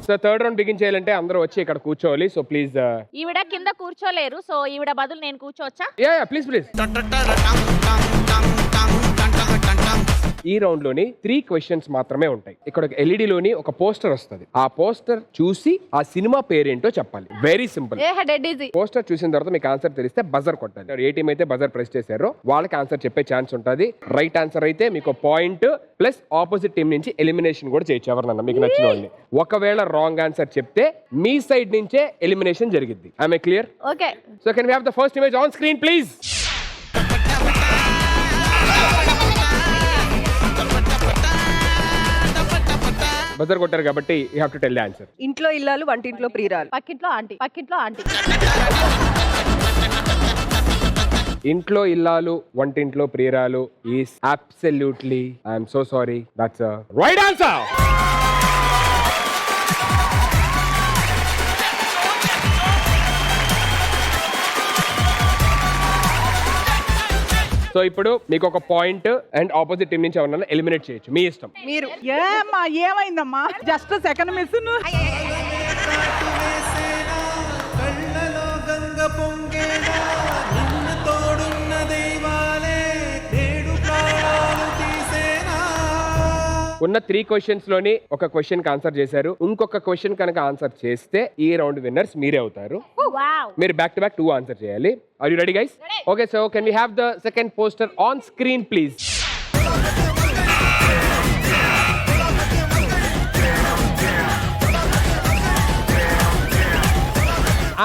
So third round begin చేయాలంటే అందరూ వచ్చి ఇక్కడ కూర్చోవాలి. సో ప్లీజ్ ఈవిడ కింద కూర్చోలేరు, సో ఈవిడ బదులు నేను కూర్చోవచ్చా? యా ప్లీజ్ ఈ రౌండ్ లోని 3 క్వశ్చన్స్ మాత్రమే ఉంటాయి. ఇక్కడ ఒక LED లోని ఒక పోస్టర్ వస్తుంది. ఆ పోస్టర్ చూసి ఆ సినిమా పేరేంటో చెప్పాలి. Very simple. పోస్టర్ చూసిన తర్వాత మీకు ఆన్సర్ తెలిస్తే బజర్ కొట్టాలి. ఏ టీం అయితే బజర్ ప్రెస్ చేశారో వాళ్ళకి ఆన్సర్ చెప్పే ఛాన్స్ ఉంటుంది. రైట్ ఆన్సర్ అయితే మీకు పాయింట్ ప్లస్ ఆపోజిట్ టీం నుంచి ఎలిమినేషన్ కూడా చేయొచ్చు ఎవరినన్నా మీకు నచ్చిన వాళ్ళని. ఒకవేళ రాంగ్ ఆన్సర్ చెప్తే మీ సైడ్ నుంచే ఎలిమినేషన్ జరిగింది. I am clear? Okay. So can we have the first image on screen please? Buzzer కొట్టారు కాబట్టి you have to tell the answer. ఇంట్లో ఇల్లాలు, వంటింట్లో ప్రియురాలు. పక్కింట్లో ఆంటీ. ఇంట్లో ఇల్లాలు, వంటింట్లో ప్రియురాలు is absolutely, I'm so sorry, that's right answer. So ఇప్పుడు మీకు ఒక పాయింట్ అండ్ ఆపోజిట్ టీం నుంచి ఎవరన్నా ఎలిమినేట్ చేయొచ్చు, మీ ఇష్టం. మీరు ఏమైందమ్మా, జస్ట్ సెకండ్ మిస్. ఉన్న 3 క్వశ్చన్స్ లోని ఒక క్వశ్చన్ కి ఆన్సర్ చేశారు. ఇంకొక క్వశ్చన్ కనుక ఆన్సర్ చేస్తే ఈ రౌండ్ విన్నర్స్ మీరే అవుతారు. మీరు బ్యాక్ టు బ్యాక్ 2 ఆన్సర్ చేయాలి. Are you ready guys? Okay, so can we have the second poster on screen please?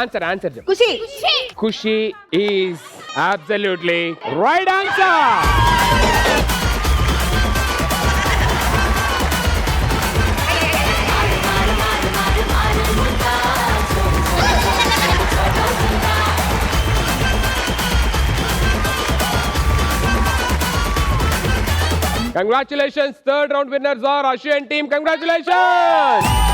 Answer Kushi. Kushi is absolutely right answer. Congratulations, third round winners are Ashian team. Congratulations.